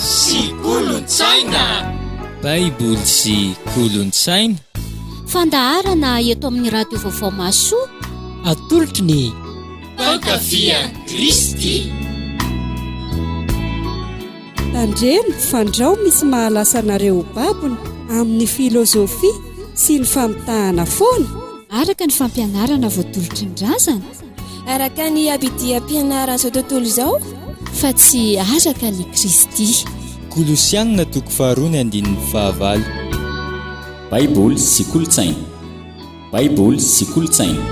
sy kolontsaina. Baiboly sy kolontsaina. Fandaharana eto amin'ny radio vaovao Mahasoa. Atolotry ny fankafian'i Kristy. Tandremo fandrao misy mahalasa anareo babona amin'ny filozofia sy ny famitahana foana. Araka ny fampianarana voatolotry ny razana. Araka ny abidiam-pianarana izao tontolo izao. Fa tsy araka ny Kristy. Kolosianina 2:9. Baiboly sy kolontsaina. Baiboly sy kolontsaina.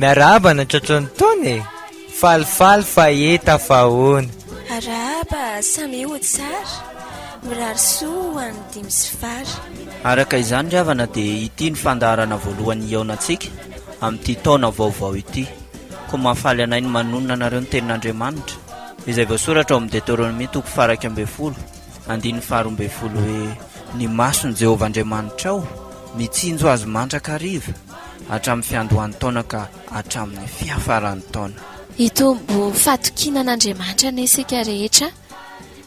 Miarahaba natratrany taona e, falifaly faheta fahoana. Arahaba samy ody tsara, mirary soa ny dimy sy vary. Araka izany ravana dia ity ny fandaharana voalohany iaonantsika amin'ity taona vaovao ity. Koa mahafaly anay ny manonona anareo ny tenin'Andriamanitra izay voasoratra ao amin'ny Deutéronomie 20:12 hoe ny masony Jehovah Andriamanitra ao mitsinjo azy mandraka-riva hatramin'ny fiandohan'ny taona ka hatramin'ny fiafaran'ny taona. Itombo fatokinan'Andriamanitra ny isika rehetra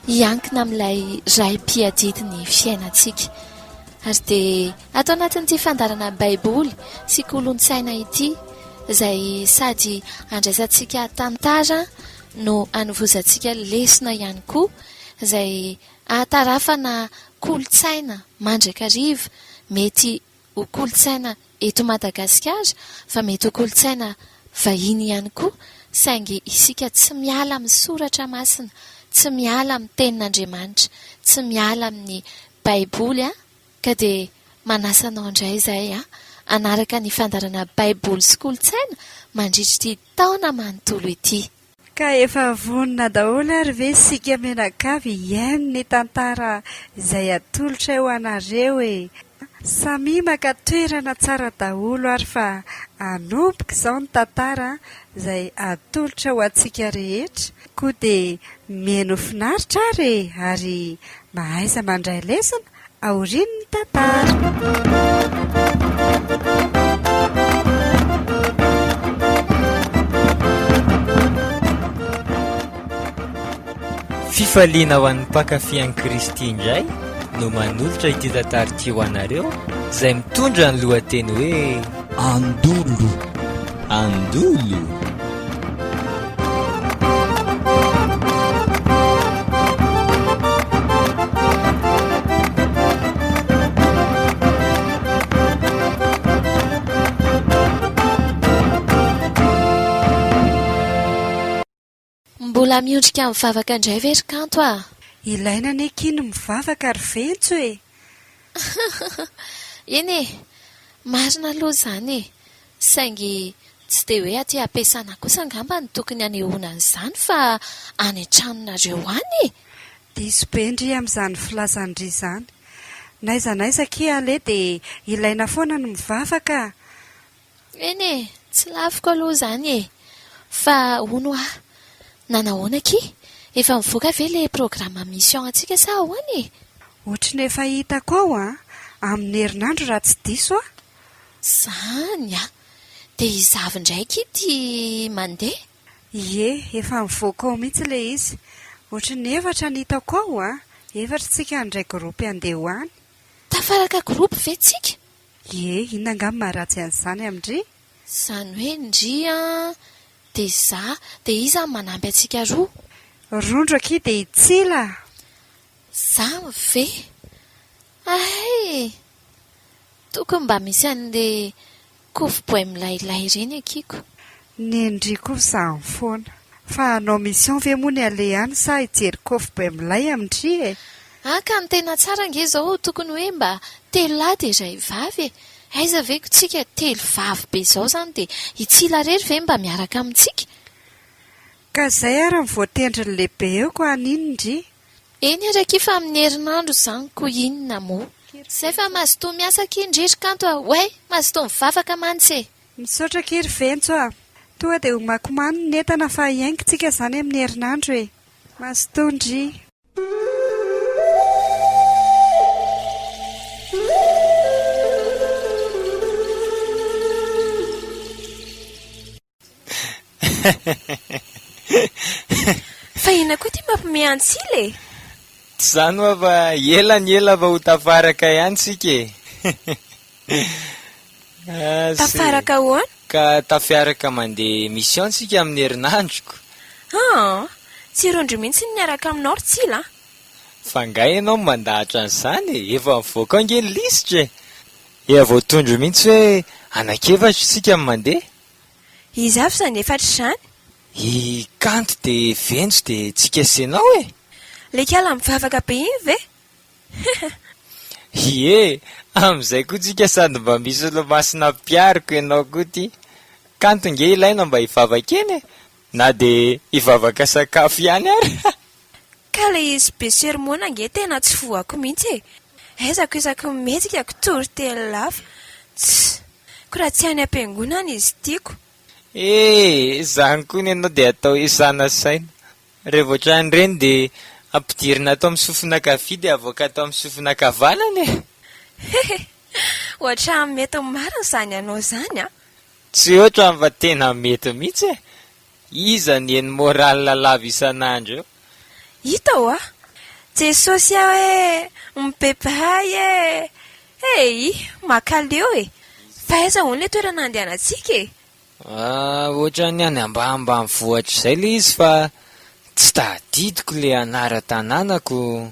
hiankina amin'ilay raim-piadidy ny fiainantsika. Ary dia atao anatin'ity fandarana baiboly sy kolontsaina ity izay sady andraisantsika tantara no anovozantsika lesona ihany koa izay ahatarafana kolontsaina mandraka-riva, mety ho kolontsaina eto Madagasikara fa mety ho kolontsaina vahiny ihany koa, saingy isika tsy miala amin'ny soratra masina, tsy miala amin'ny tenin'Andriamanitra, tsy miala amin'ny baiboly ka dia manasa anao indray izay anaraka ny fandarana baiboly sy kolontsaina mandritry taona manontolo ity. Ka efa vonona daholo ary ve sika menakavy iaino ny tantara izay atolotra eo anareo e. Samy maka toerana tsara daholo ary fa anomboka izao ny tantara izay atolotra ho antsika rehetra. Koa dia mihaino finaritra ary ary mahaiza mandray lesona aorian'ny tantara. Fifaliana ho an'ny mpankafy Kristy indray no manolotra ity tantara ity ho anareo izay mitondra ny lohateny hoe andolo. Andolo. Mbola miondrika mivavaka indray very kanto Ilaina ny kino mivavaka ary ventso e. Eny e, marina aloha izany e, saingy tsy dia hoe aty ampiasana kosa angamba ny tokony anehoana an'izany fa any an-tranonareo any e. Diso be ndry amin'izany filazandry izany. Naiza kia ale dia ilaina foana ny mivavaka. Eny e, tsy laviko aloha izany e, fa hono nanahoana ki? Efa mivoaka ve ilay programa mission antsika sa ahoana e? Ohatrany efa hitako ao amin'ny herinandro raha tsy diso Zany dia izavy indraiky ity mandeha? Ie, efa mivoaka ao mihitsy ilay izy. Ohatrany efatra ny hitako ao efatra tsika indray gropy andeha ho any. Tafaraka gropy ve tsika? Ie, inona angamba maharatsy an'izany amindry? Izany hoe ndry dia izaho dia iza manampy antsika roa. Rondro aky dia itsila. Zaho ve? Ay, tokony mba misy an'ilay kofi-boay milailay ireny akiko. Ny endriko izany foana. Fa hanao mission ve moa ny alehany sa hijery kofi-boay milay amindry e? Ka ny tena tsara nge izao tokony hoe mba telo lahy dia iray vavy e. Aiza ve tsika telo vavy be izao izany dia itsila rery ve mba miaraka amintsika? Ka izay ary ny voatendry ny lehibe eo ko aninondry? Eny araka fa amin'ny herinandro izany ko inona moa. Izay fa mazotoa miasa kindrira kanto a hoe mazotoa mivavaka mantsy e. Misaotra kiry Ventso a. Toa dia homakomano ny entana fa hiaingontsika izany amin'ny herinandro e. Mazotoandry. Fa ina koa ty mampime antsila e. Tsy zany hoa fa ela ny ela fa ho tafaraka ihany sika e. Tafaraka hoana? Ka tafiaraka mandeha mission sika amin'ny herinandroko. Tsy rondro mihitsy niaraka aminao ry Tsila. Fa nga ianao mandahatra an'izany e, efa mivoaka ange ny lisitra e. Efa voatondro mihitsy hoe anakefatra sika mandeha. Izy avy izany efatra izany? I Kanto de Ventso de tsika senao e. Lekala mivavaka be iny ve? Ie, amin'izay koa tsika sady mba misy olo-masina piariko ianao koa ty. Kanto nge ilaina mba hivavaka eny e, na de hivavaka sakafo ihany ary. Ka le izy be sermona nge tena tsy voako mihitsy e. Aizako isaky mihetsika kitory telo lava. Ko raha tsy any am-piangonana izy tiako. Zany koa ny ianao de atao isana saina. Rehefa ohatran'ireny de ampidirina atao amin'ny sofina kavia de avoaka atao amin'ny sofina kavanana e. Ohatra mety marina izany ianao izany a. Tsy ohatra fa tena mety mihitsy e. Iza ny eny moraly lava isan'andro eo. Hita ho a. Jesosy aho e, mibebahay e. Makaleo e. Fa aiza hono le toerana andehanantsika e. Ohatra ny any ambanimbany vohatra izay le izy fa tsy tadidiko le anara-tanànako.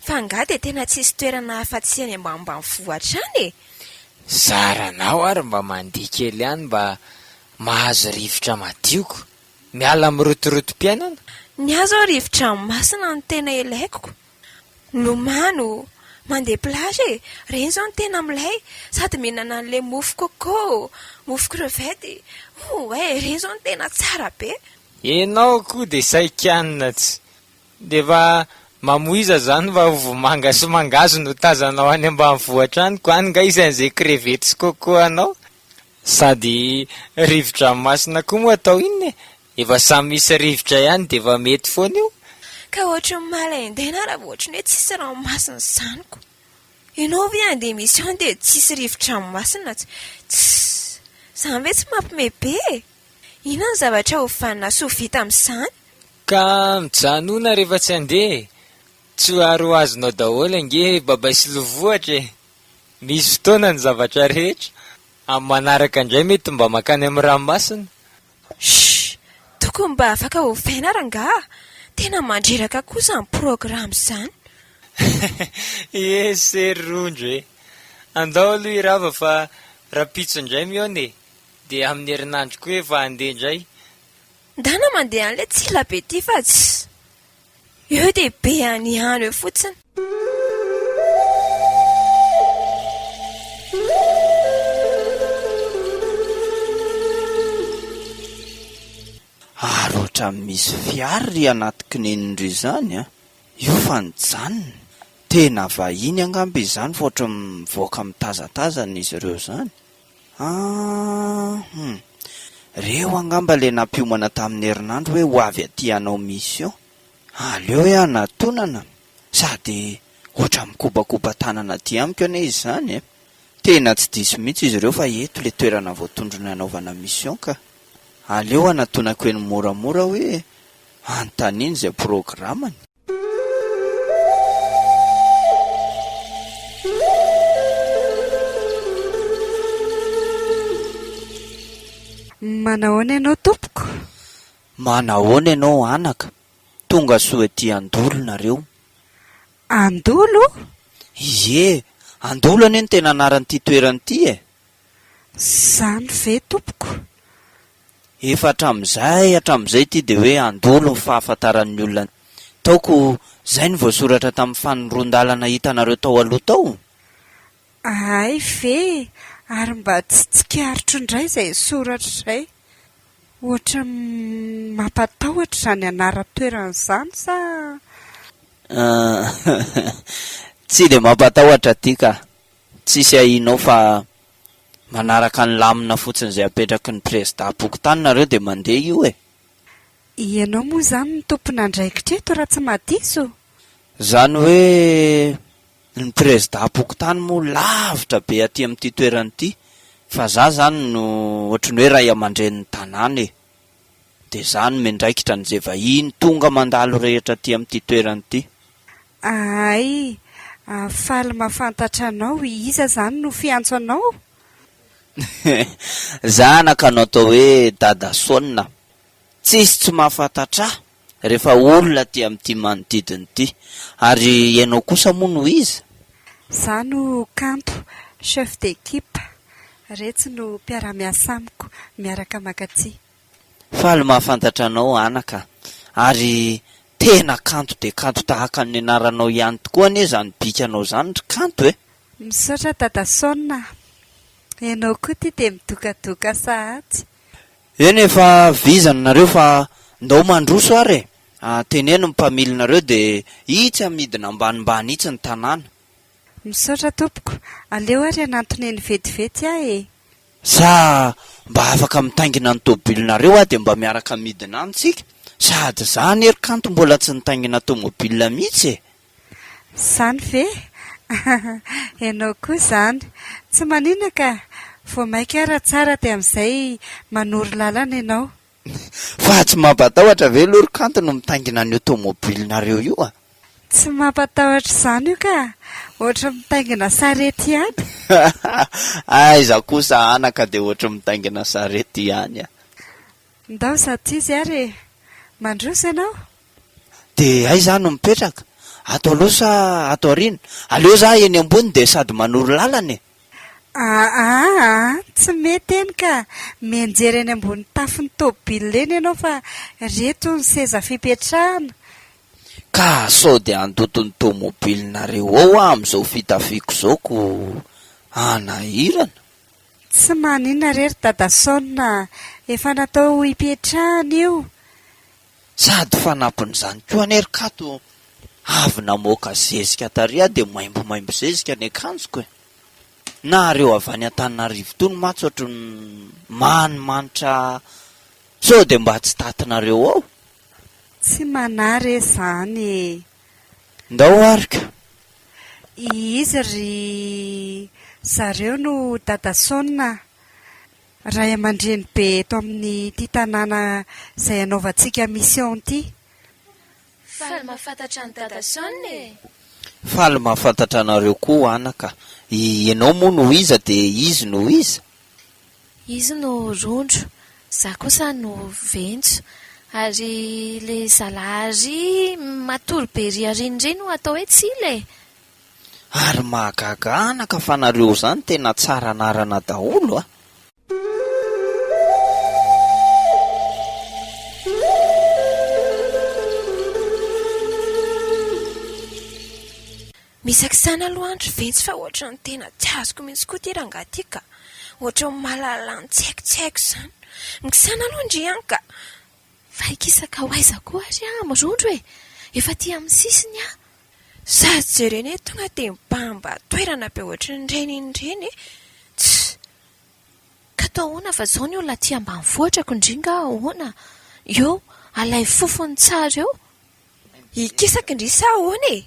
Fa nga de tena tsisy toerana afa-tsy any ambanimbany vohatra any e. Zaranao ary mba mandiha kely ihany mba mahazo rivotra madioko. Miala amin'ny rotorotom-piainana. Ny azo ao rivotra masina no tena ilaiko. Lomano, mandeha plage e. Reny zao no tena milay. Sady mihinana an'le mofo coco, mofo crevette. Reny zao no tena tsara be. Ianao koa de saikanina tsy. De fa mamoiza zany fa vomanga sy mangazo no tazanao any ambanivohitra any ko any nga isan'izay crevette sy coco anao. Sady rivotra masina koa moa atao inona e. Efa samy misy rivotra ihany de efa mety foana io. Ka ohatry ny malaindena raha ohatry ny hoe tsisy ranomasina izaniko. Ianao ve andeha mission de tsisy rivotra masina izany ve tsy mampime be e. Inona ny zavatra hofanina sy ho vita amin'izany? Ka mijanona rehefa tsy handeha. Tsy ho azonao daholo ange babay sy lovohatra e. Misy fotoana ny zavatra rehetra. Amin'ny manaraka indray mety mba makany amin'ny ranomasina. Tokony mba afaka ho vaina rangaha. Tena mandreraka kosa ny programa izany. Sery rondro e. Andao aloha irava fa rapitso indray miona e. De amin'ny herinandro koa efa handeha indray. Ndana mandeha an'ilay Tsila be ty fa tsy. Eo de be any eo fotsiny. Ary ohatra misy fiary anaty kinenindry izany a. Io fa nijanona. Tena vahiny angamba izany fa ohatra mivoaka mitazatazana izy ireo izany. Reo angamba le nampiomana tamin'ny herinandro hoe ho avy aty hanao mission. Aleo hoe anatonana. Sady ohatra mikobakoba tanana aty amiko ane izy izany e. Tena tsy diso mihitsy izy ireo fa eto le toerana voatondrona anaovana mission ka. Aleo anatonako eny moramora hoe antaniny izay programany. Manahoana ianao tompoko? Manahoana ianao anaka? Tonga soa ety Andolo nareo. Andolo? Ie, Andolo anie ny tena anaran'ity toeran'ity e. Zany ve tompoko? Efa hatramin'izay ity de hoe Andolo ny fahafantaran'ny olona. Taoko zay ny voasoratra tamin'ny fanoroan-dalana hitanareo tao aloha tao. Ay ve, ary mba tsy tsikaritro indray izay soratra izay. Ohatra mampatahotra izany anara-toeran'izany sa? Tsy dia mampatahotra ty ka. Tsisy ahinao fa manaraka ny lamina fotsiny izay apetraky ny président Bokotany nareo dia mandeha io e. Ianao moa izany ny tompona andraikitra eto raha tsy madiso. Zany hoe ny président Bokotany moa lavitra be aty amin'ity toerana ity, fa za zany no ohatran'ny hoe ray aman-dren'ny tanàna e. Dia zany mendraikitra n'izay vahiny tonga mandalo rehetra aty amin'ity toerana ity. Ay, faly mahafantatra anao, iza zany no fiantso anao? Zanaka anao atao hoe Dada Sona. Tsisy tsy mahafantatra rehefa olona aty amin'ity manodidina ity. Ary ianao kosa moa no iza? Za no Kanto, chef d'équipe. Retsy no mpiara-miasa amiko miaraka makatsy. Faly mahafantatra anao anaka. Ary tena kanto dia kanto tahaka ny anaranao ihany tokoa anie zany bikanao zany ry Kanto e. Misaotra Dada Sona. Ianao koa ty dia midokadoka sahatsy. Eny efa vizana nareo fa ndao mandroso ary e. Teneno ny mpamilinareo dia itsy amidina ambanimbany itsy ny tanàna. Misaotra tompoko, aleo ary anatony ny vetivety aho e. Sa mba afaka mitaingina ny tomobilinareo dia mba miaraka midina antsika. Sady zany ery Kanto mbola tsy nitaingina tomobilina mihitsy e. Zany ve? Ianao koa zany. Tsy maninona ka, vao maika ara tsara dia amin'izay manoro lalana ianao. Fa tsy mampatahotra ve aloha ry Kanto no mitaingina an'io tomobilinareo io a? Tsy mampatahotra izany io ka, ohatra mitaingina sarety ihany. Aiza kosa anaka dia ohatra mitaingina sarety ihany a. Ndao zato izy ary e. Mandroso ianao? Dia aiza no mipetraka? Ato aloha sa ato aoriana? Aleo za eny ambony dia sady manoro lalana e. Tsy mety eny ka. Mianjera eny ambony tafin'ny tomobilina eny ianao fa reto ny seza fipetrahana. Ka sao dia andoton'ny tomobilinareo ao amin'izao fitafiako izao ko anahirana. Tsy maninona rery Dada Sona, efa natao hipetrahana io. Sady fanampin'izany koa anery Kanto, avy namoaka zezika taria dia maimbomaimbo zezika ny akanjoko e. Na reo avy any Antananarivo tony matsy ohatrany manimanitra sao dia mba tsy tatinareo ao. Tsy manary izany e. Ndao arika. Izy ry zareo no Dada Sona, ray aman-dreny be eto amin'ny ity tanàna izay anaovantsika mission ity. Faly mahafantatra ny Dada Sona e. Faly mahafantatra anareo koa anaka. Ianao moa no iza dia izy no iza? Izy no Rondro, za kosa no Ventso. Ary le zalary matory be riarin'ireny no atao hoe Tsila e. Ary mahagaga anaka fa nareo zany tena tsara anarana daholo a. Misakisana aloha andro Ventsy fa ohatra ny tena tsy azoko mihitsy koa ty raha ty ka. Ohatra ny mahalala ny tsaikotsaiko izany. Mikisana aloha ndry ihany ka. Fa ikisaka ho aiza koa ary amin'ny Rondro e. Efa ty amin'ny sisiny a. Sady jereny e tonga dia mibamba toerana be ohatra ny reniny e. Ka tao hoana fa zao ny olona ty ambanivohitra indringa hoana. Eo, alay fofony tsara eo. Ikisaka indry sa hoana e?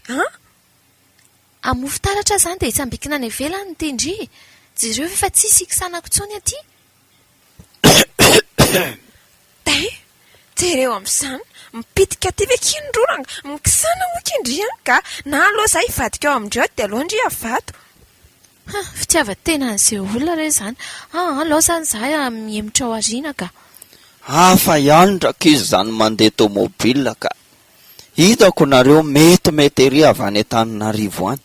Amofitaratra zany dia tsy ambikina any ivelany tindry. Jereo efa tsisy ikisanako intsony aty. Jereo amin'izany mipitika ty ve kindroranga mikisana moa indry ihany ka. Na aloha za hivadika ao amindreo dia aloha ndry avato. Fitiava-tena an'izay olona re zany. Alao zany za miemotra ao ariana ka. Hafa ihany ndraka izy zany mandeha tomobilina ka. Hitako nareo mety ery avy any Antananarivo any.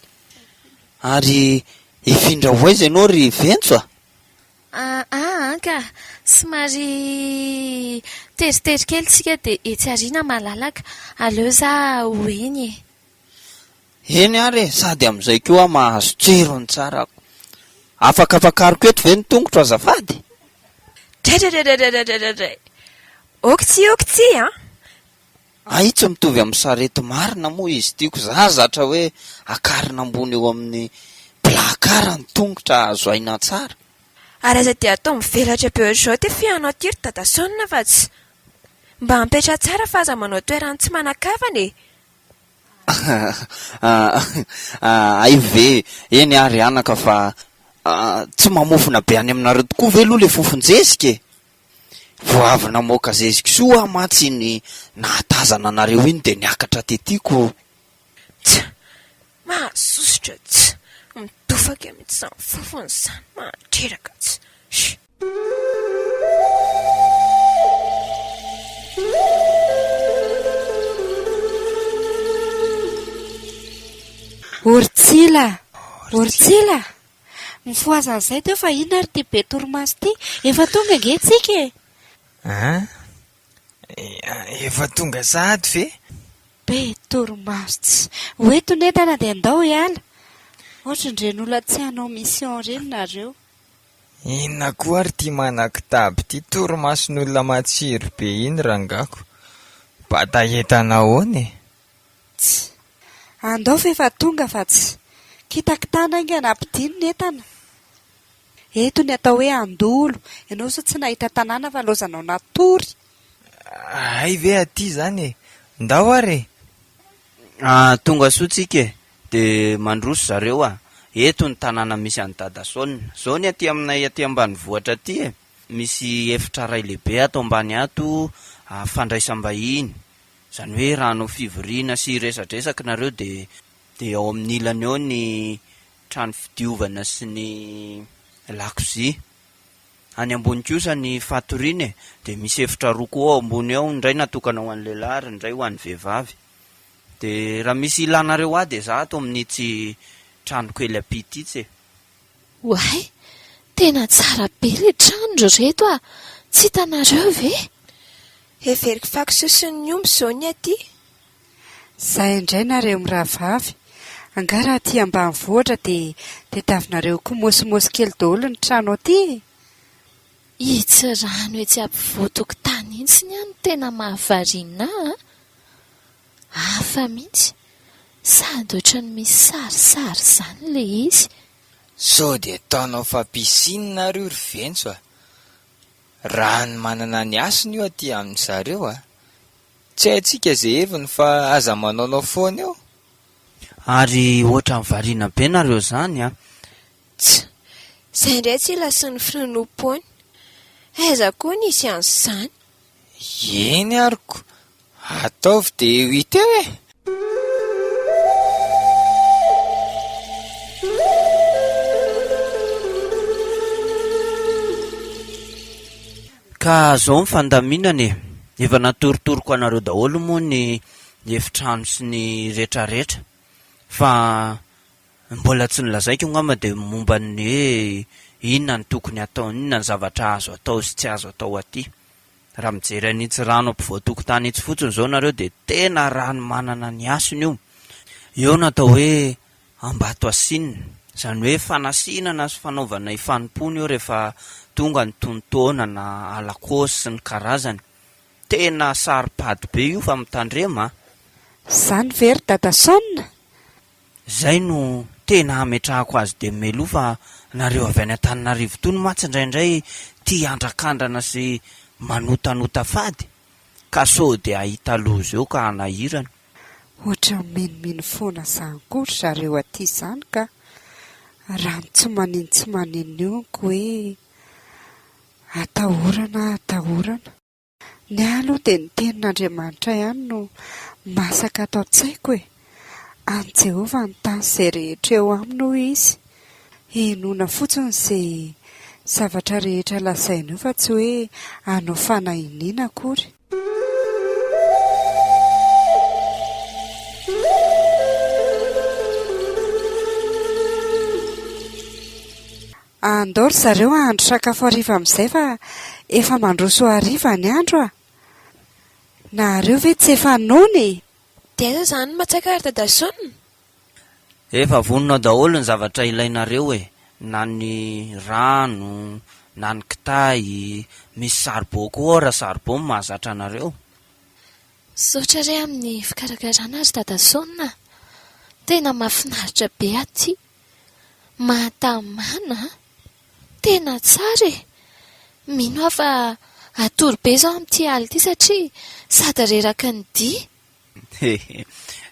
Ary ifindra ho aiza ianao ry Ventso a? Ka somary teritery kely tsika dia etsy ariana malalaka. Aleo za ho eny e. Eny ary sady amin'izay koa mahazo tserony tsara. Afaka afakariko eto ve ny tongotra azafady? Dray. Okitsy a? Ai tsy mitovy amin'ny sarety marina moa izy tiako za zatra hoe akarina ambony eo amin'ny plakara ny tongotra azo aina tsara. Ary aza dia atao mivelatra be ohatr'izao ty fianao ty ry Dadasaonina fa tsy mba hampetra tsara fa aza manao toerany tsy manakavana e. Ay ve eny ary anaka fa tsy mamofona be any aminareo tokoa ve aloha le fofonjesika e. Vao avy namoaka zezika soa matsy ny nahatazana anareo iny de niakatra tetiko. Tsa, mahasositra tsy mitofaka mihitsy izany fofony izany mahatreraka tsy. Ortsila mifoazan'izay teo fa ina ary ty be torimaso ty efa tonga nge tsika e. Efa tonga sahady ve? Be torimaso tsy hoentonentana de andao hiala ohatran'ireny tsy hanao mission reny nareo. Inona koa ary ty manan-kitaby ty torimason'olona matsiro be iny rangako. Bataentana ahoana e? Tsy andao fa efa tonga fa tsy kitakitana inga nampidiny entana. Eto ny atao hoe andolo, ianao so tsy nahita tanàna fa lozanao natory. Ay ve aty zany e? Ndao ary Tonga sotsika e, de mandroso zareo eto ny tanàna misy any Dadasaonina. Zao ny aty aminay aty ambanivohitra aty e, misy efitra ray lehibe ato ambany ato fandraisam-bahiny. Zany hoe rano fivoriana sy resadresaka nareo de ao amin'ny ilany eo ny trano fidiovana sy ny lakozia. Any ambony kosa ny fatoriana e, de misy efitra roa koa ao ambony ao, indray natokana ho an'ny lehilahy ary indray ho an'ny vehivavy. De raha misy ilanareo de za ato amin'ity trano kely apity itsy e. Oay, tena tsara be le trano reto tsy hitanareo ve? Everiko fako sosiny omby zao ny aty. Zay indray nareo mirahavavy. Angara aty ambanivohitra de tavinareo koa mosimosy kely daholo ny trano aty. Itsy rano etsy ampovoan-tokotany iny sy ny any tena mahavariana hafa mihitsy sady ohatrany misy sarisary zany le izy. sao de ataonao fa piscine ry venso rano manana ny asiny io aty amin'ny zareo tsy haintsika zay heviny fa aza manaonao foana eo. Ary ohatra mivariana be nareo zany Tsa, izay indray tsy lasy ny firanompony. Aiza koa nisy an'izany? Eny ariko, ataovy de hita eo e. Ka zao mifandaminana e, efa natorotoroko anareo daholo moa ny efitrano sy ny rehetrarehetra, fa mbola tsy nilazaiko ngamba de momba ny hoe inona ny tokony atao, inona ny zavatra azo atao sy tsy azo atao aty. Raha mijery an'itsy rano ampovoan-tokotany itsy fotsiny zao nareo de tena rano manana ny asiny io. Eo natao hoe ambato asinina, zany hoe fanasinana sy fanaovana ifanimpony eo rehefa tonga ny tontaona na alakôsy sy ny karazany. Tena saripady be io fa mitandrema. Zany very Dadasaonina? Zay no tena ametrahako azy de melo fa nareo avy any Antananarivo tony matsy indraindray tia andrakandrana sy manotanota fady ka sao de ahita loza eo ka anahirana. Ohatra menimeny foana zany koa zareo aty zany ka rano tsy manino eo ko hoe atahorana. Ny aloha de ny tenin'Andriamanitra ihany no masaka atao tsaiko e. Any Jehovah ny tany izay rehetra eo aminy hoy izy. Enoina fotsiny izay zavatra rehetra lazaina io fa tsy hoe hanao fanahiniana akory. Andao ry zareo ahandro sakafo hariva amin'izay fa efa mandroso hariva ny andro nareo ve tsy efa noana? Dia aiza zany matsaka ry Dadasaonina? Efa vonona daholo ny zavatra ilainareo e, na ny rano, na ny kitay, misy saribao koa raha saribao mahazatra anareo. Saotra ray amin'ny fikarakarana azy dadasaonina. Tena mahafinaritra be aty. Mahatamana. Tena tsara e. Mino aho fa atory be izao amin'ity alina ity satria sady reraka ny dia.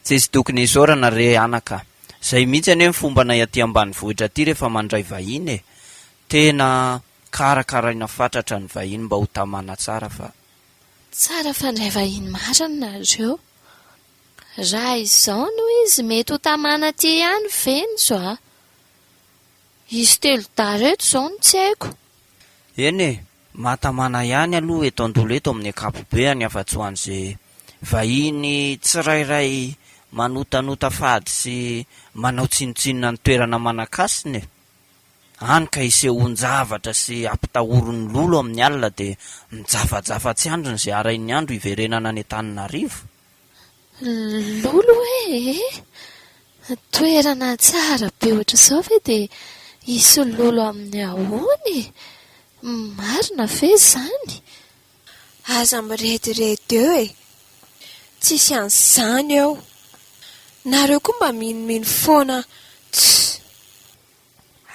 Tsisy tokony isaorana re anaka. Izay mihitsy anie ny fomba nay aty ambanivohitra aty rehefa mandray vahiny e. Tena karakaraina fatratra ny vahiny mba ho tamana tsara fa. Tsara fandray vahiny marina nareo. Raha izao no izy mety ho tamana aty ihany veny zao a. Izy telo dareto izao no tsy haiko. Eny e, mahatamana ihany aloha eto an-dola eto amin'ny akapobeany afa-tsy ho an'izay vahiny tsirairay manotanota fady sy manao tsinotsinona ny toerana manakasiny e. Hany ka isehon-javatra sy ampitahoron'ny lolo amin'ny alina dia mijafajafa tsy androny izay arain'ny andro iverenana any Antananarivo. Lolo e? Toerana tsara be ohatr' izao ve dia isy lolo amin'ny ahoany? Marina ve izany? Aza mirediredy eo e. Tsisy an'izany eo. Nareo koa mba minomino foana.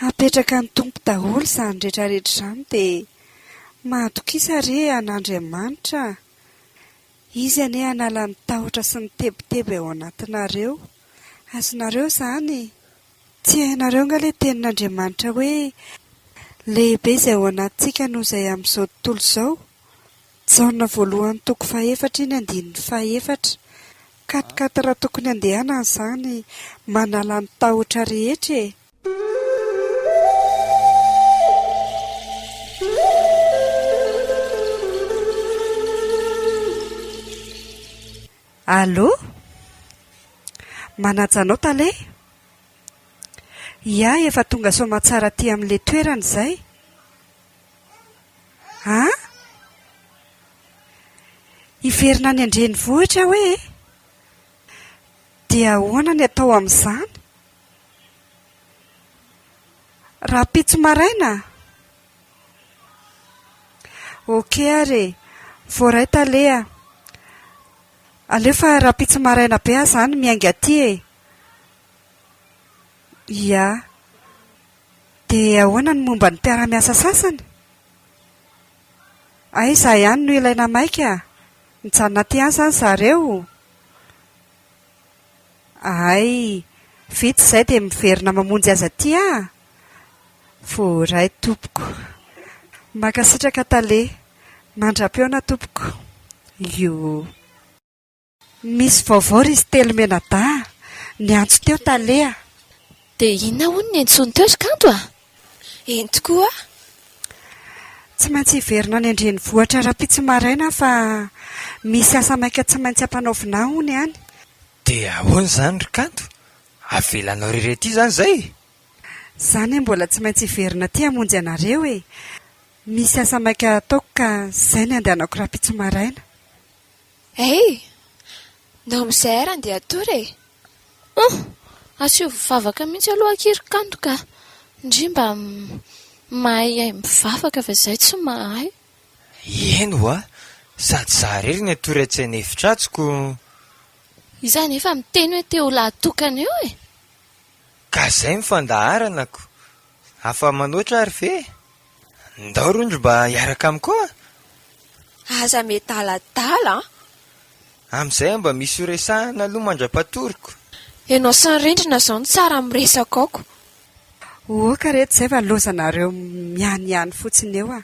Apetraka ny tompo daholo izany rehetrarehetra izany dia mahatokisa re an'Andriamanitra. Izy anie hanala ny tahotra sy ny tebotebo ao anatinareo. Azonareo izany. Tsy hainareo nga ilay tenin'Andriamanitra hoe lehibe izay ao anatintsika noho izay amin'izao tontolo izao. Jaona voalohany toko 4:14. Katikaty raha tokony andehanana izany manala ny tahotra rehetra e. Allô? Manajanao tale? Ia, efa tonga soamantsara aty amin'ilay toerana izay. Ha? Iverina any an-drenivohitra hoe? Dia ahoana ny atao amin'izany? Rapitso maraina? Oke are, voaray talea. Aleo fa rapitso maraina be aho izany miainga aty e. Ia. Dia ahoana ny momba ny mpiara-miasa sasany? Ay, izaho ihany no ilaina maika. Mijanona aty ihany izany zareo. Ay, vitsy izay dia miverina mamonjy azy aty ah. Voaray tompoko. Makasitraka tale. Mandra-peona tompoko. Io. Misy vaovao ry izy telo menada. Ny antso teo talea. Dia inona hono ny antsony teo kanto a? Eny tokoa. Tsy maintsy hiverina any an-drenivohitra rapitso maraina fa misy asa maika tsy maintsy ampanaovina hony ihany. Dia ahoana izany ry kanto? Avelanao rehetra izany izay? Izany mbola tsy maintsy hiverina aty hamonjy anareo e. Misy asa maika ataoko ka izay ny andehanako rapitso maraina. Ndao amin'izay arany dia atory e. Asio mivavaka mihitsy aloha kiry kanto ka. Indrindra mahay mivavaka fa izay tsy mahay. Eno a, sady zaho rery ny atory an-tsaina efitratsiko. Izany efa miteny hoe teo lahatokana eo e. Ka izay mifandaharanako. Afa manoatra ary ve? Ndao rondro mba hiaraka amiko a? Aza metaladala. Amin'izay mba misy horesahana aloha mandra-patoriko. Ianao sy ny rindrina izao no tsara miresaka aoko. Oka reto izay fa lozanareo miany fotsiny eo a.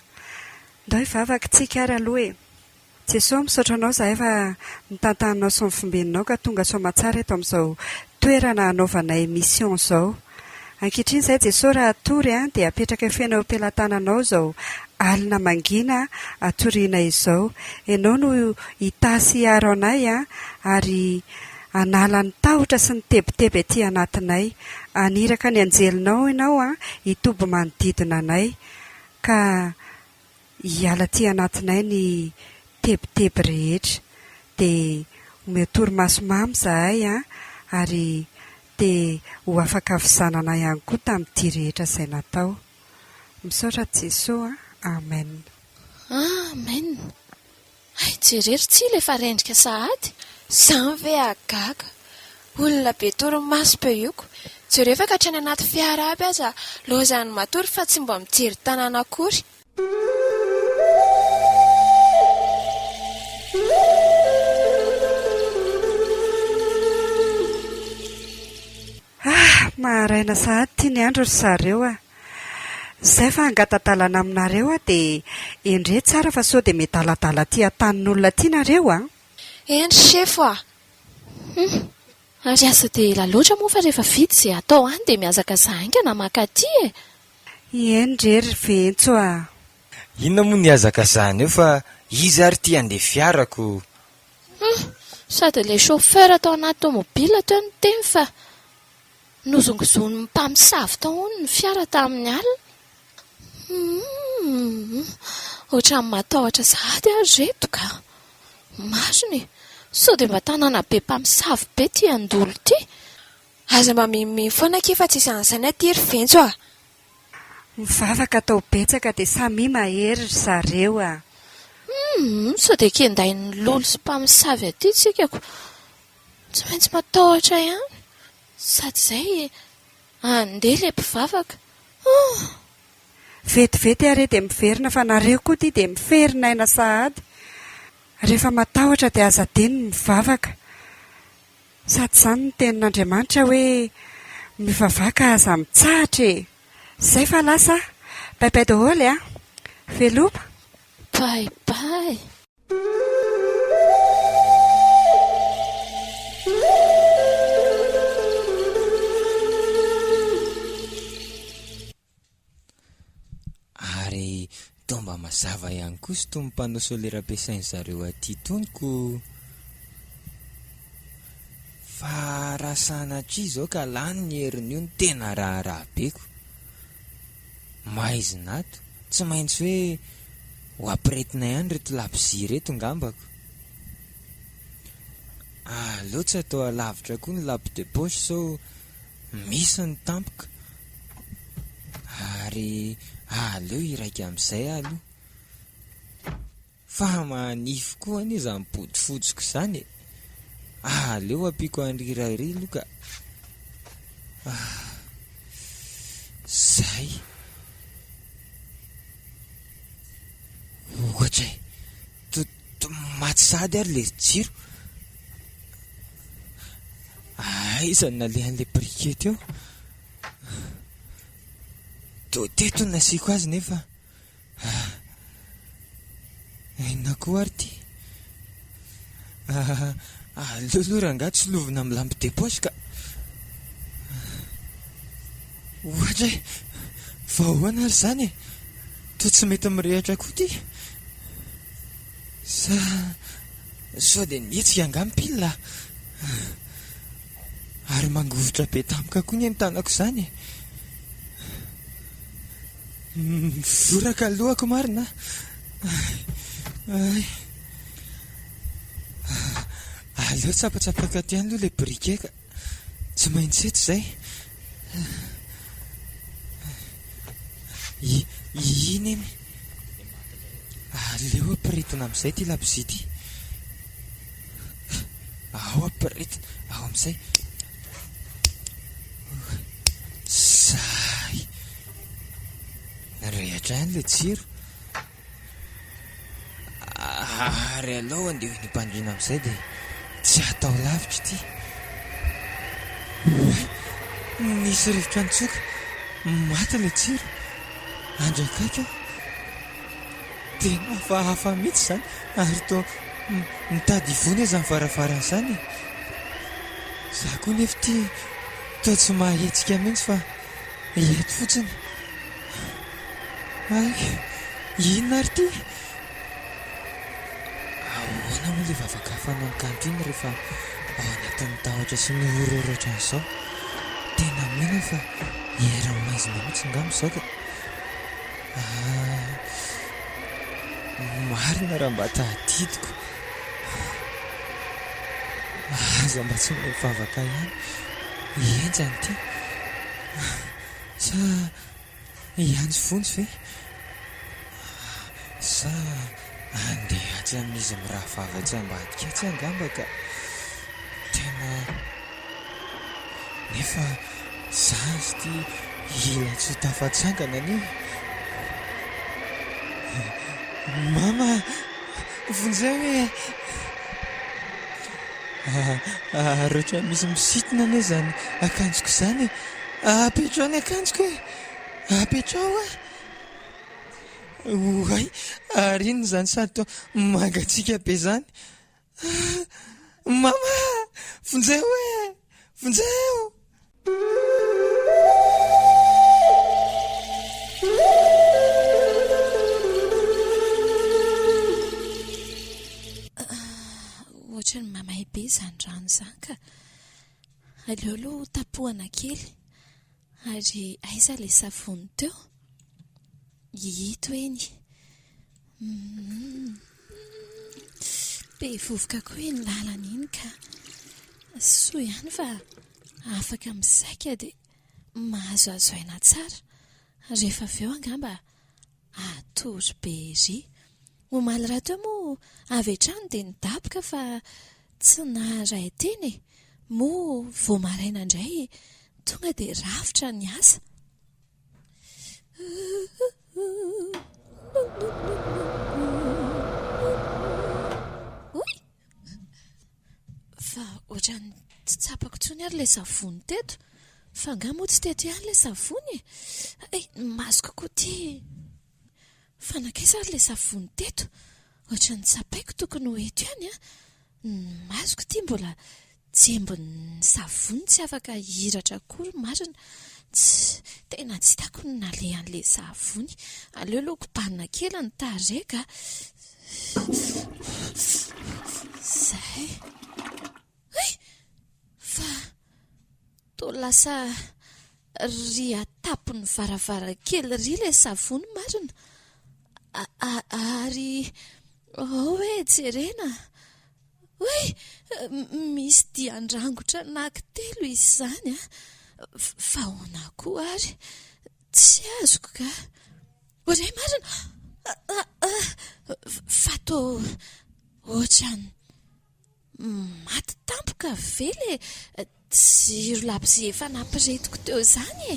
Ndao hivavaka tsika ary aloha e. Jesosy misaotra anao izahay fa nitantahanao sy nifombeninao ka tonga soamantsara eto amin'izao toerana hanaovana émission izao. Ankehitriny izay Jesosy raha atory a dia apetraka feno am-pelantananao izao alina mangina atoriana izao. Ianao no hitasy hiaro anay a ary anala ny tahotra sy ny teboteby aty anatinay. Aniraka ny anjelinao ianao a hitoby manodidina anay ka hiala aty anatinay ny teboteby rehetra. Dia omeo torimaso mamy izahay a ary dia ho afaka avizanana ihany koa tamin'ity rehetra izay natao. Misaotra Jesosy a. amen. Amen. Ay, jerery tsy ilay fa rendrika sahady. Zany ve agaga olona be torimaso be ioko. Jereo fa ka hatrany anaty fiara aby aza lozany matory fa tsy mba mijery tanàna akory. Maharaina sahady tia ny andro ry zareo a. Izay fa angatatàlana aminareo a dia endre tsara fa sao dia mety aladala ty atanin'olona ty nareo a. Endry sefo a. Ary asa dia ela loatra moa fa rehefa vita izay atao any dia miazaka zahaingana makaty e. Endrery ventso a. Inona moa ny azaka zany eo fa izy ary ty andeha fiarako. Sady ilay chauffeur atao anaty tomobila teo ny teny fa nozongozony mpamosavy tao ny fiara tamin'ny alina. Ohatran'ny matahotra sahady ary reto ka. Masony, sao dia mba tanàna be mpamosavy be ty andolo ty. Aza mba mimimy foana kefa tsy izany aty ry ventso a. Mivavaka tao betsaka dia samy mahery ry zareo a. Sao dia kendain'ny lolo sy mpamosavy aty tsikako. Tsy maintsy matahotra ihany. Sady izay andeha ilay mpivavaka. Vetivety are dia miverina fa nareo koa ty dia miferina aina sahady. Rehefa matahotra dia aza deny mivavaka. Sady izany ny tenin'Andriamanitra hoe mivavaka aza mitsahatra e. Izay fa lasa baibai daholo a. Veloma. Bye bye. Ary tomba mazava ihany koa sy toy mpanao solera-piasainy zareo aty toniko. Fa raha sanatria izao ka lany ny herin'io ny tena raharaha beko. Maizinato, tsy maintsy hoe ho ampiretina ihany reto labozia reto ngambako. Aleo tsy atao alavitra koa ny lampe de poche sao misy ny tampoka. Ary aleo iraika amin'izay aloha. Fa manify koa anie izany bodofotsiko izany. Aleo ampiko an'rirary loka. Zay. Ohatra maty sady ary le jiro. Izany nalehan'ilay brikety eo. Teto ny nasiako azy nefa. Inona koa ary ty. Aleo aloha rangahy tsy lovina amin'ny lampe de poche ka. Ohatra vahoana ary izany e. Toa tsy mety mirehatra koa ty. Sao dia nihetsika angam-pila. Ary mangovotra be tampoka koa ny tanako izany e. Voraka lohako marina. Aleo tsapatsapaka ty any aloha ilay briquet ka tsy maintsy eto izay. Iny eny. Aleo ampiretina amin'izay ty labozia ty. Ao ampiretina, ao amin'izay. Zay. Rehatra ihany ilay jiro. Ary alao andeha ny mpandriana amin'izay dia tsy atao lavitra ity. Nisy rivotra nitsoka. Maty ilay jiro. Andrakaika aho. Tena hafahafa mihitsy izany. Ary toa mitady ivony aza ny varavarana izany. Za koa nefa ty toa tsy mahetsika mihitsy fa eto fotsiny. Inona ary ty? Ahoana moa ilay vavaka fanao ny kanto iny rehefa ao anatin'ny tahotra sy ny ororotra an'izao. Tena mino fa hera maizina mihitsy ngamba izao ka. Marina raha mba tadidiko. Aza mba tsy mivavaka ihany. Enjany ty. Sa ianjo fontsy ve? sa andeha tsy amin'izy miraha vavatsy ambadika tsy angamba ka tena nefa zazy ty ila tsy ho tafatsangana ani mama vonjay hoe rehetra misy misitona ane zany akanjoko zany apetrao ny akanjoko e apetrao oay ary iny zany sady to mangatsika be zany mama vonjay hoe vonjay eo ohatra ny mamay be zany rano zany ka aleoloha tapohana kely ary aiza le savony teo hito eny be vovoka koa eny lalana iny ka soa ihany fa afaka misaika dia mahazo azo aina tsara rehefa avy eo angamba atory be ry omaly raha teo moa avy hatrany dia nidaboka fa tsy naray teny moa vao maraina indray tonga dia rafitra ny asa oy fa ohatrany tsy tsapako tsony ary ilay savony teto fa nga moa tsy teto ihany ilay savony mazoko koa ty fanakaiza ary ilay savony teto ohatrany tsapaiko tokony ho eto ihany mazoko ty mbola jembony savony tsy afaka hiratra akory marina tena tsy hitako ny nalehan'ilay savony aleo lohako banina kely ny tareka zay fa to lasa ry atapony varavarankely ry ilay savony marina ary hoe jerena hoe misy diandrangotra anankitelo izy zany fa hoana koa ary tsy azoko ka oray marina fa to ohatrany maty tampoka vele jiro labozia efa nampiretiko teo zany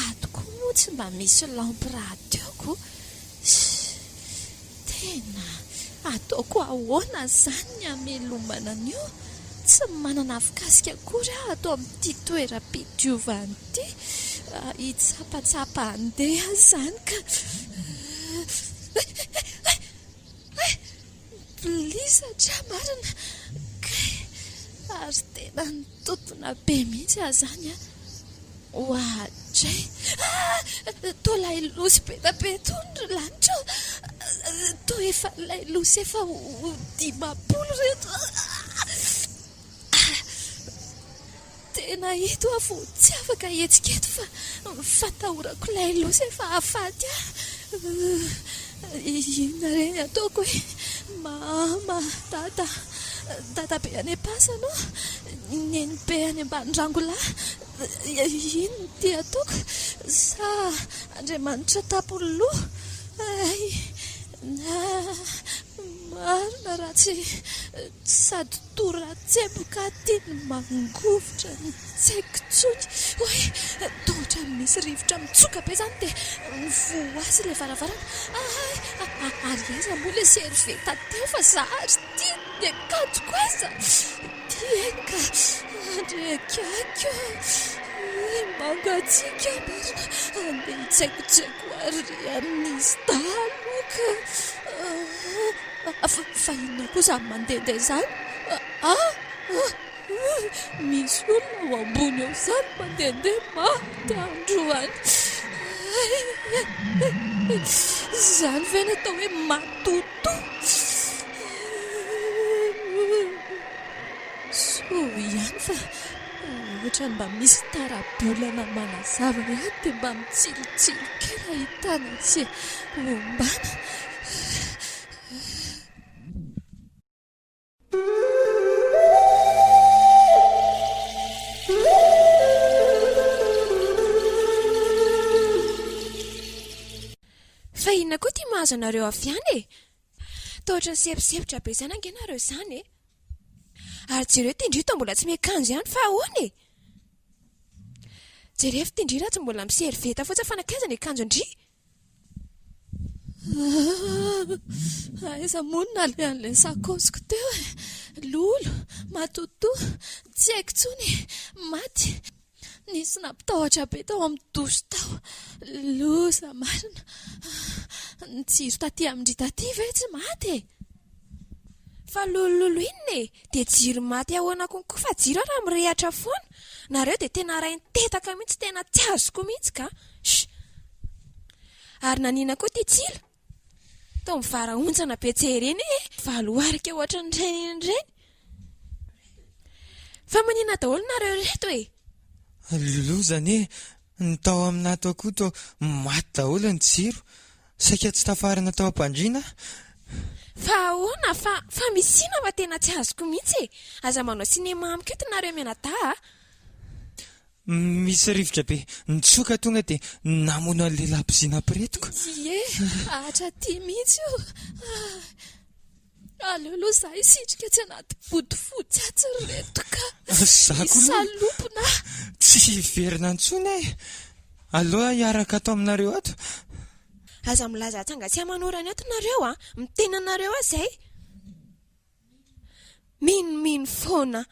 atoko moa tsy mba misy lampy raha teoko tena ataoko ahoana zany ny amelomana an'io tsy manana fikasika akory ato amin'ity toeram-pidiovany ity hitsapatsapa andeha zany ka plisatra marina ary tena nitotona be mihitsy aho zany ohatray to lay losy be tabe tony lanitra to efa lay losy efa dimapolo reto tena hito avo tsy afaka hetsikety fa fatahorako lay losy efa afaty inona reny ataoko hoe mama tata be any pasano neny be any ambanindrangola ino ty ataoko sa Andriamanitra tapoloha marina raha tsy sady toratsemboka tiany mangovotra ny tsaiko tsony hoe tohatra misy rivotra mitsoka be zany dia nivoazy ilay varavarana ary aiza moa ilay serveta teo fa zahary tia ny akatoko aiza tienka andrekako mangatsika marina andeha hitsaikotsaiko ary amin'izy taloka fa inona koa zany mandehandeha zany misy olona ao ambony eo zany mandehandeha maty androany zany ve natao hoe matoto so ihany fa ohatra mba misy tarabolana manazava ihany dia mba mitsilotsilo kely ahitana tsy ombana azonareo avy any e. Tohatra ny sepisepitra be izany angenareo izany e. Ary jereo tindrito mbola tsy miakanjo ihany fa ahoana e. Jereo tindrira tsy mbola miseriveta fotsiny fa nakaiza ny akanjo indri. Aiza monina alehan'ilay sakosiko teo e. Lolo, matoto, tsy haiko tsony, maty. Nisy nampitahotra be tao amin'ny doso tao. Loza marina. Ny jiro taty amin'ny taty ve tsy maty e. Fa lololo inona e. Dia jiro maty ahoana konkoa fa jiro raha mirehatra foana. Nareo dia tena rainy tetaka mihitsy, tena tsy azoko mihitsy ka. Ary nanina koa ty tsila. Tao mivara onjana be jereny e. Valuarika ohatra ny reny. Fa manina daholo nareo reto e. Lozany e, ny tao aminato koa to maty daholo ny jiro. Saika tsy tafarina tao am-pandriana. Fa ahoana fa misina fa tena tsy azoko mihitsy e. Aza manao sinema amiko eto nareo mianadaha. Misy rivotra be nitsoka tonga dia namono an'ilay lampizina piretiko. Ie, ahatra ty mihitsy io. Aleoloha zaho isitrika tsy anaty bodofotsy atsy reto ka. Isalopona. Tsy verina intsony e. Aloha hiaraka ato aminareo ato. Aza milaza tsangatsiah manorana eto nareo a. Mitena nareo azay. Mino foana.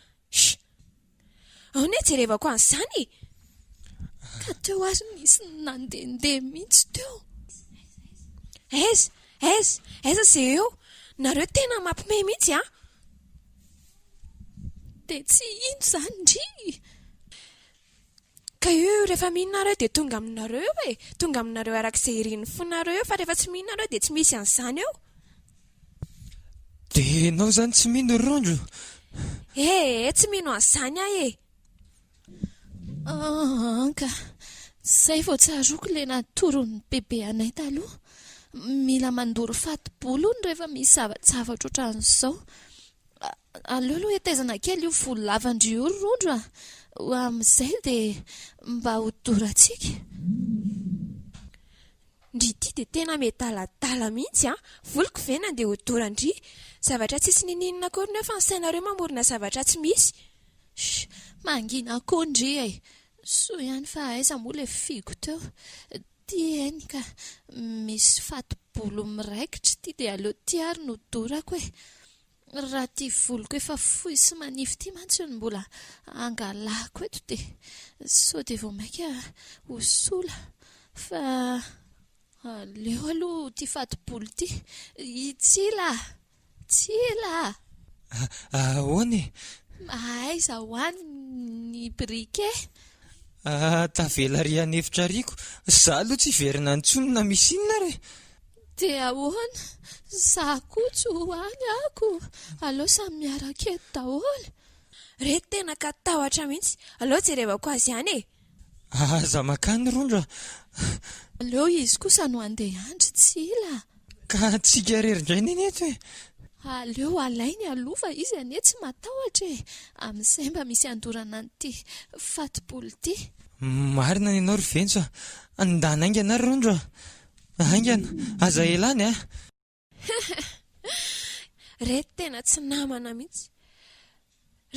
Ahoana jerevako an'izany. Ka teo azy nisy nandehandeha mihitsy teo. Aiza izay eo. Nareo tena mampime mihitsy a. Dia tsy ino izany ndry. Ka io rehefa mihinareo dia tonga aminareo e. Tonga aminareo arak'izay iriny fonareo eo. Fa rehefa tsy mihinareo dia tsy misy an'izany eo. Dia ianao izany tsy mino rondro. Tsy mino an'izany aho e. Anka, izay vao tsaroako ilay natoron'ny bebe anay taloha. Mila mandoro fato-bolony rehefa misy zavatra ohatran'izao. Aleo aloha hetezana kely io volo lavandrio rondro amin'izay dia mba hodorantsika. Ndrity dia tena medaladala mihitsy a. Voliko vena dia hodorandry. Zavatra tsisy nininina akory nefa ny sainareo mamorona zavatra tsy misy. Mangina akondry e. So ihany fa aiza moa ilay figo teo. Tieny ka misy fato-bolo miraikitra ty dia aleo tiary no dorako e. Raha ty voloko efa fohy sy manify ty mantsy ny mbola angalako eto dia so dia vao maika hosola. Fa aleo aloha ty fato-bolo ty. Tsila. Ahoana e? Aiza hoany ny brike. Tavela rian'ny efitra riko. Zaho aloha tsy verina intsony na misy inona re. Dia ahoana? Zaho koa tsy hoany ako. Aleo samy miaraka eto daholo. Reto tena ka tahotra mihitsy. Aleo jerevako azy ihany e. Aza makany rondro. Aleo izy kosa no andeha andry tsila. Ka tsika rery-indray neny eto e. Aleo alainy aloha izy ane tsy matahotra e. Amin'izay mba misy andorana an'ity fato-bolo ity. Marina ny ianao rivenso. Andana aingana ary rondro. Aingana, aza elany a. Reto tena tsy namana mihitsy.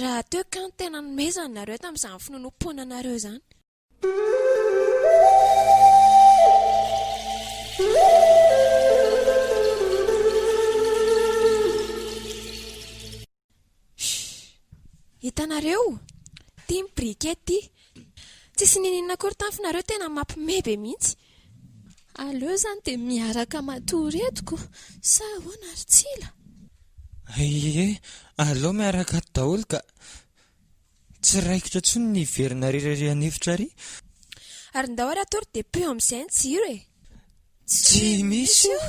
Raha teo ka ny tena nomezana nareo tamin'izany finonompoana nareo izany. Hitanareo, tia mibrikety ty. Tsisy nininina akory taminareo tena mampimebe mihitsy. Aleo izany dia miaraka matory etiko. Sa ahoana ry tsila? Aleo miaraka ato daholo ka tsy raikitra tsony ny verina rirarian'ny efitra ry. Ary ndao ary atory dia peo amin'izay ny jiro e. Tsy misy io.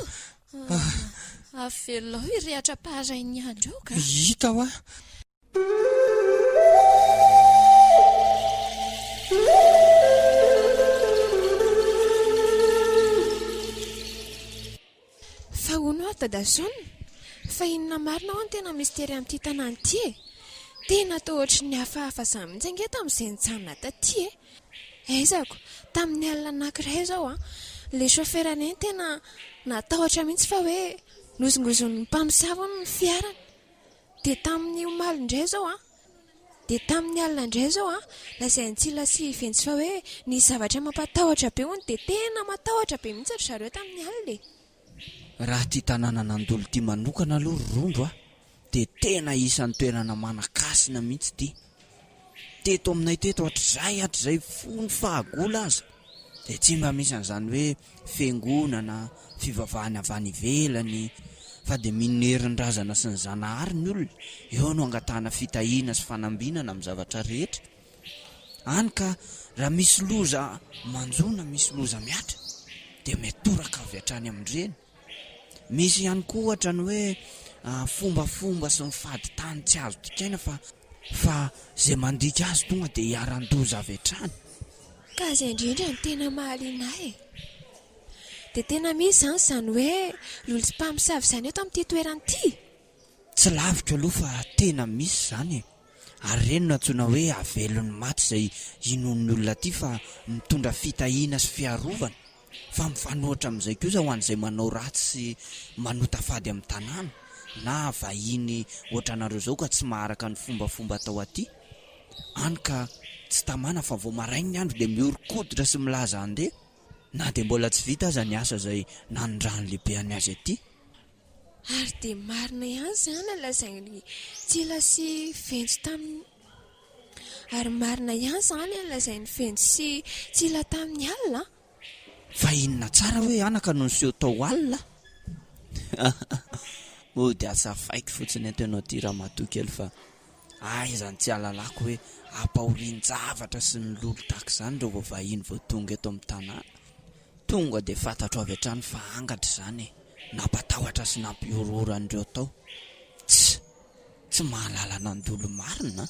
Avelao irehatra parainy andro eo ka. Hita hoa. Fa hono aho Dadason. Fa inona marina ao ny tena mistery amin'ity tanàna ity e. Tena tao ohatry ny hafahafa izany mihitsy tamin'izay nijanona taty e. Aizako, tamin'ny alina anankiray izao Ilay shoferany tena natahotra mihitsy fa hoe lozongozon'ny mpamosavy ny fiarany. Dia tamin'ny omaly indray zao dia tamin'ny alina indray zao lazainy Tsila sy Ventsy fa hoe ny zavatra mampatahotra be hono dia tena matahotra be mihitsy ry zareo tamin'ny alina. Raha tia tanàna Nandolo tia manokana aloha Rondro dia tena isan'ny toerana manan-kasina mihitsy ity. Teto aminay teto hatr'izay fony fahagola aza dia tsy mba misy an'izany hoe fiangonana, fivavahana avy any ivelany, fa dia minerinrazana sy ny zanahary ny olona. Eo no angatahana fitahiana sy fanambinana amin'ny zavatra rehetra. Hany ka raha misy loza manjona, misy loza miatra dia metoraka avy hatrany amin'ireny. Misy ihany koa ohatra ny hoe fombafomba sy mifady tany tsy azo dikaina fa izay mandika azy tonga dia hiaran-doza avy hatrany. Ka izay indrindra ny tena mahaliana ahy. Dia tena misy izany hoe lolo sy mpamosavy izany eto amin'ity toerana ity. Tsy lavitra aloha fa tena misy izany. Ary ireny no antsoina hoe avelon'ny maty izay inon'ny olona ity fa mitondra fitahiana sy fiarovana. Fa mifanohitra amin'izay kosa ho an'izay manao ratsy sy manota fady amin'ny tanàna na vahiny ohatranareo izao ka tsy maharaka ny fombafomba atao aty. Hany ka tsy tamana fa vao maraina ny andro dia miorikoditra sy milaza andeha. Na dia mbola tsy vita aza ny asa izay nanondrany lehibe any azy aty. Ary dia marina ihany izany lazainy Tsila sy Ventsy tamin'ny ary marina ihany izany lazainy Ventsy sy Tsila tamin'ny alina. Fa inona tsara hoe anaka no niseho tao alina? Moa dia asafaiko fotsiny eto ianao ty raha matoa kely fa aizany tsy alalako hoe ampahorin-javatra sy ny lolo tahaka izany reo vao vahiny vao tonga eto amin'ny tanàna. Tonga dia fantatro avy hatrany fa angatra izany nampatahotra sy nampiororan'ireo tao. Tsy mahalala Nandolo marina.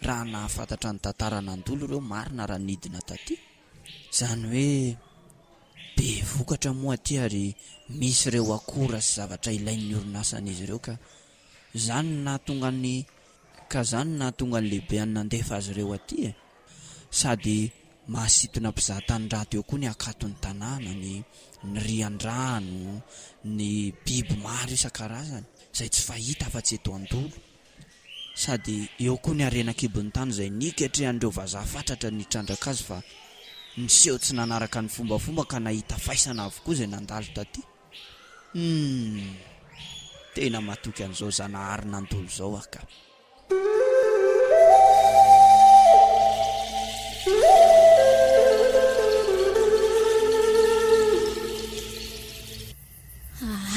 Raha nahafantatra ny tantara Nandolo ireo marina raha nidina taty. Izany hoe be vokatra moa aty ary misy ireo akora sy zavatra ilain'ny orinasan'izy ireo ka izany nahatonga ny lehibe any nandefa azy ireo aty sady mahasintona mpizahan-tany-drato eo koa ny akaton'ny tanàna, ny rian-drano, ny biby maro isan-karazany izay tsy fahita afa-tsy eto Andolo. Sady eo koa ny arenan-kibon'ny tany izay niketrehan'ireo vazaha fatratra ny trandraka azy fa niseho tsy nanaraka ny fombafomba ka nahita faisana avokoa izay nandalo taty. Tena matoky an'izao zanahary Nandolo izao aka.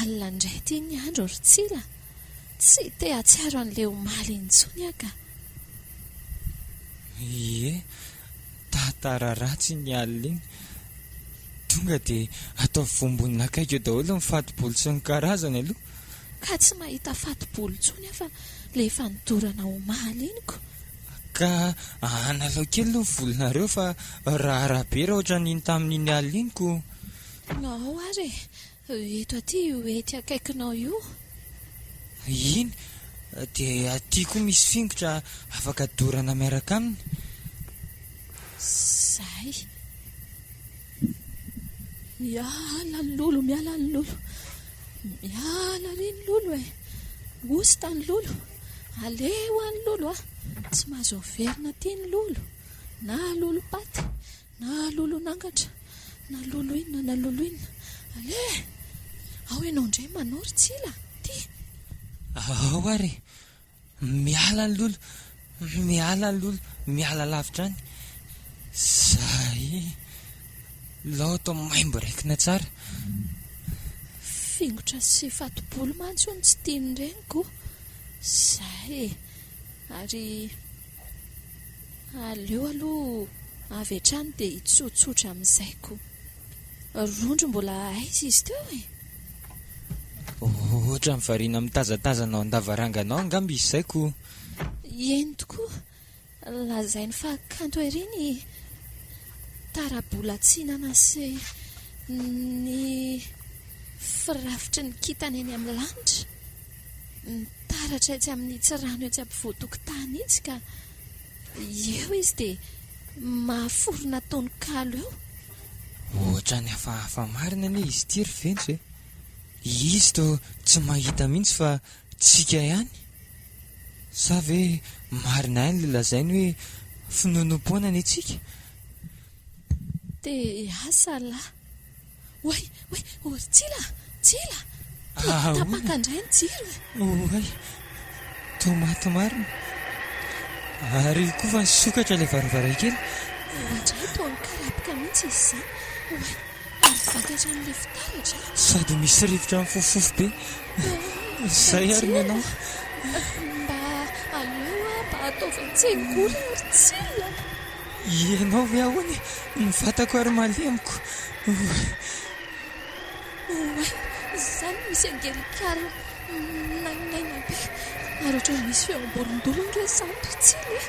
Alina indray ty ny andro ry Tsila. Tsy te hatsiaro an'ilay omaly intsony aka. Ie, tantara ratsy ny alina iny. Tonga dia atao vombonina akaiky eo daholo ny fatobolo sy ny karazany aloha. Ka tsy mahita fatobolo intsony fa rehefa nidorana omaly iny ko. Ka analao kely aloha ny volonareo fa raha be raha ohatra n'iny tamin'iny alina iny ko. Ao ary eto aty ety akaikinao io. Iny dia aty koa misy fingotra afaka dorana miaraka aminy. Zay. Miala ny lolo, miala ny lolo. Miala ry ny lolo Osta ny lolo. Aleo any lolo Tsy mahazo verina ty ny lolo. Na lolo paty, na lolo nangatra, na lolo inona, na lolo inona. Ale, ao ianao indray manao ry Tsila. Ty. Ao ary. Miala ny lolo, miala ny lolo, miala lavitra any. Zay. Lao tao maimbo raikina tsara. Fingotra sy fatobolo mantsy hono tsy tiany reniko. Zay. Ary aleo aloha avy hatrany dia hitsotsotra amin'izay koa. Rondro mbola aiza izy teo Ohatra ny variana mitazatazana ao an-davaranganao angamba izy izay ko. Eny tokoa. Lazainy fa kanto ery ny tarabola-tsinana sy ny firafitry ny kitana eny amin'ny lanitra. Taratra etsy amin'ny tsirano etsy ampovoan-tokotany itsy ka eo izy dia mahaforona taony kalo eo. ohatra ny hafahafa marina anie izy ty ry ventsy e. Izy to tsy mahita mihitsy fa tsika ihany, sa ve marina ihany le lazainy hoe finonom-poana ny atsika? dia asa lahy. Oay tsila tapakandray ny jiro oay tomaty marina ary koa fa nisokatra ilay varavarankely. indray toany karapika mihitsy izy izany. oay ary vakatra amin'ilay fitaratra sady misy rivotra amin'ny fofofofo be. Izay ary ny anao mba aleo mba ataovan-tsegory ary tsila. ianao ve ahoany mivatako ary malemiko. oay izany misy angelikara nainaina be ary ohatra misy feom-borondolony re santo tsila.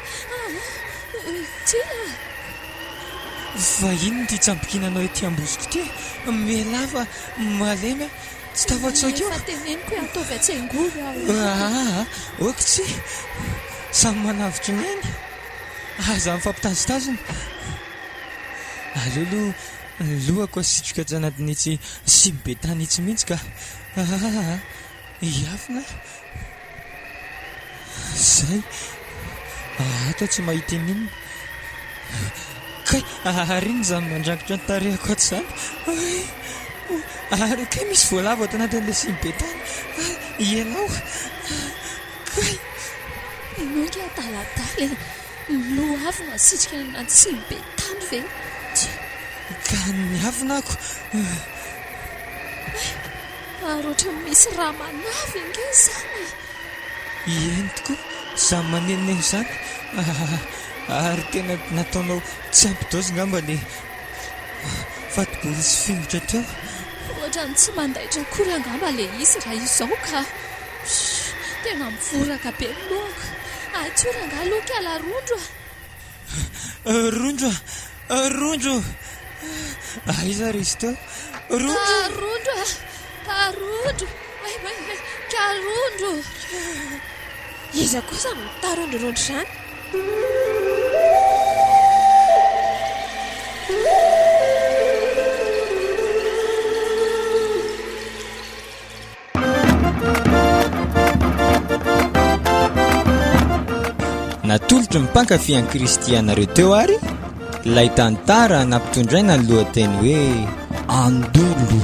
Tsila fa ino ty tsampikinanao ety ambosiko ty? Melava malemy tsy tafatsaoka eo. fa teneniko hoe ataovy an-tsengory aho. oky tsy samy manavitra ny ainy aza mifampitazitazina. aleolo lohako asitroka tsy anatin'itsy simy be tany itsy mihitsy ka iafina zay ato tsy mahita in'inona kay ary iny zany mandrakotra ny tarehako ato zany. ary kay misy voalavo ato anatin'ilay simy be tany. ianao kay noinky adaladala loha avy nasitrika anaty simy be tany ve? ka niavinako. ary ohatra misy raha manavy ange zany. eny tokoa samy manenoneny izany. ary tena nataonao tsy ampidaozy ngamba le fatibory sy fingotra teo. ohatra ny tsy mandaitra kory angamba le izy raha izao ka tena mivoraka be ny lohako. atsora nga aloka ala rondro rondro aiza ry izy teo? rondro karondro iza kosa mitarondrorondro zany. natolotry mimpankafy an'i Kristy anareo teo ary ilay tantara nampitondraina ny lohateny hoe andolo.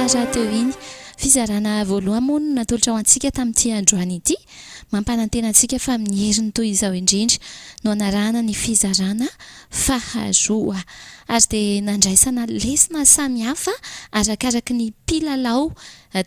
tsara teo iny fizarana voalohany moa no natolotra ho antsika tamin'ity androany ity mampanantena antsika fa amin'ny heriny toy izao indrindra no anarana ny fizarana faharoa ary dia nandraisana lesona samihafa arakaraky ny mpilalao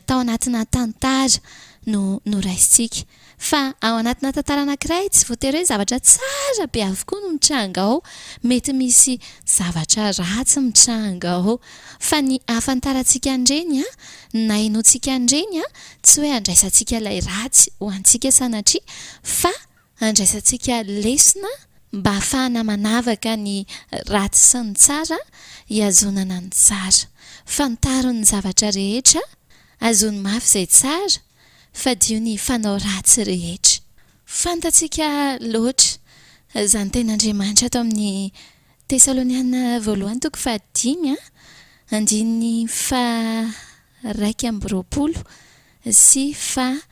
tao anatina tantara no raisitsika fa ao anatina tantara anankiray tsy voatery hoe zavatra tsara be avokoa no mitranga ao mety misy zavatra ratsy mitranga ao fa ny ahafantarantsika andreny na inoantsika andreny tsy hoe andraisantsika ilay ratsy ho antsika sanatria fa andraisantsika lesona mba ahafahana manavaka ny ratsy sy ny tsara hiazonana ny tsara fantaron'ny zavatra rehetra azony mafy izay tsara fa dio ny fanao ratsy rehetra fantatsika loatra izany ten'Andriamanitra ato amin'ny Tesaloniana voalohany toko 5 andininy 1:20 sy 2:20.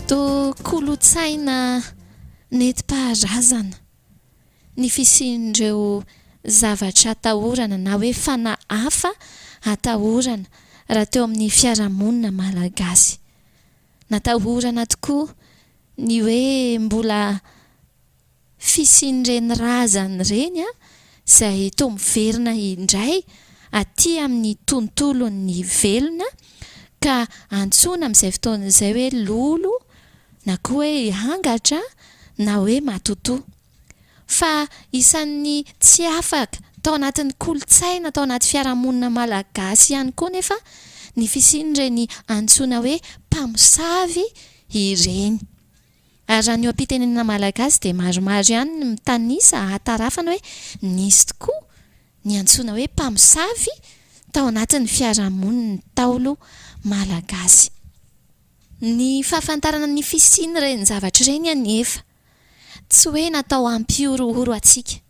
To kolotsaina nentim-paharazana ny fisian'ireo zavatra atahorana na hoe fanahafa atahorana raha teo amin'ny fiarahamonina malagasy natahorana tokoa ny hoe mbola fisian'ireny razana ireny izay toa miverina indray aty amin'ny tontolon'ny velona ka antsoina amin'izay fotoana izay hoe lolo na koa hoe hangatra na hoe matotoa fa isan'ny tsy afaka tao anatin'ny kolotsaina tao anaty fiarahamonina malagasy ihany koa nefa ny fisian'ireny antsoina hoe mpamosavy ireny ary raha ny eo am-pitenenana malagasy dia maromaro ihany ny mitanisa hatarafana hoe nisy tokoa ny antsoina hoe mpamosavy tao anatin'ny fiarahamonina Ntaolo malagasy. Ny fahafantarana ny fisiany ireny zavatra ireny anefa tsy hoe natao hampiorohoro atsika,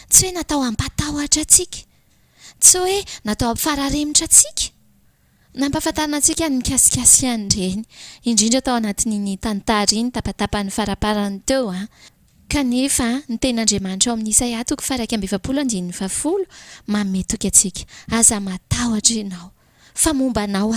tsy hoe natao hampatahotra atsika, tsy hoe natao hampifararemitra atsika, nampahafantarana atsika ny mikasikasy an'ireny indrindra tao anatin'ny tantara iny tapatapany faraparany teo kanefa ny ten'Andriamanitra ao amin'ny Isaia 1:20 manome toky atsika aza matahotra ianao fa momba anao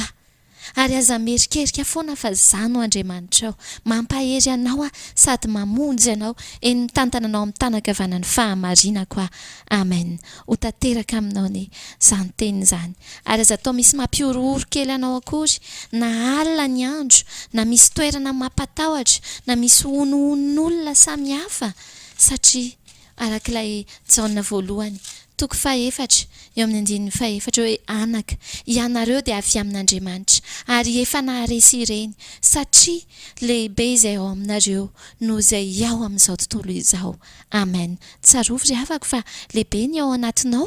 ary aza merikerika foana fa zano Andriamanitra ao mampahery anao sady mamonjy anao eny mitantana anao amin'ny tanakavanana ny fahamarinako amen. Ho tanteraka aminao ny zany teny zany ary aza atao misy mampiorohoro kely anao akory na alina ny andro na misy toerana mampatahotra na misy onon'olona samihafa satria arak'ilay Jaona voalohany toko 4 eo amin'ny andininy 4 hoe anaka ianareo dia avy amin'Andriamanitra ary efa naharesy ireny satria lehibe izay ao aminareo no izay ao amin'izao tontolo izao. Amen. Tsarovy ry havako fa lehibe ny ao anatinao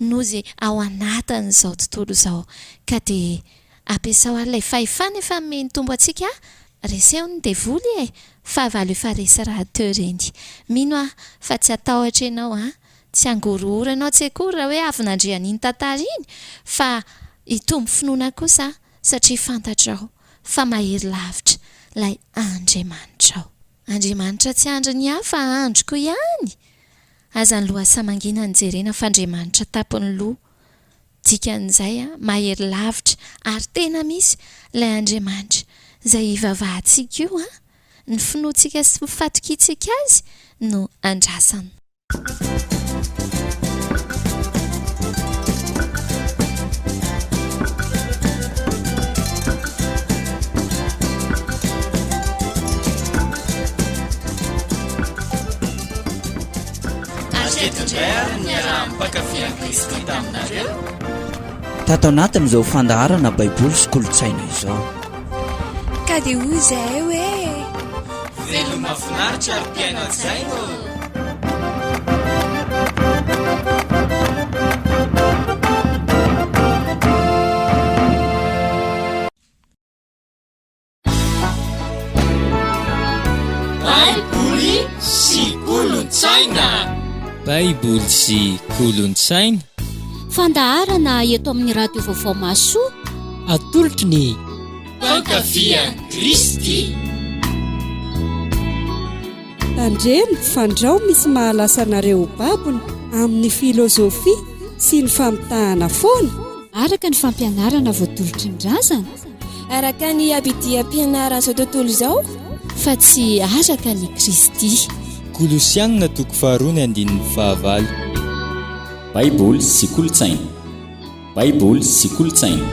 no izay ao anatin'izao tontolo izao ka dia ampiasao ilay fahefana efa meny tombo atsika reseo ny devoly fahavalo efa resy raha teo ireny. Mino fa tsy atahotra ianao tsy angorohoro ianao tsy akory raha hoe avy nandrian'iny tantara iny fa hitombo finoana kosa satria fantatrao fa mahery lavitra ilay Andriamanitra ao. Andriamanitra tsy andro ny hafa androko ihany aza ny loha samangina nijerena fa Andriamanitra tapony loha dikan'izay mahery lavitra ary tena misy ilay Andriamanitra izay ivavahantsika io ny finoantsika sy fatokitsika azy no andrasana. Tato anatin'izao fandaharana baiboly sy kolotsaina izao ka dia hoy izahay hoe velona mahafinaritra ary mpiaina an-tsaina. Baiboly sy kolotsaina. Baiboly sy kolotsaina fandaharana eto amin'ny radio vaovao masoa atolotry ny Pankafia Kristy. tandremo fandrao misy mahalasa anareo babona amin'ny filozofia sy ny famitahana foana araka ny fampianarana voatolotry ny razana araka ny abidiam-pianarana izao tontolo izao fa tsy araka ny Kristy. Kolosianina toko 2:9. Baiboly sy kolontsaina. Baiboly sy kolontsaina.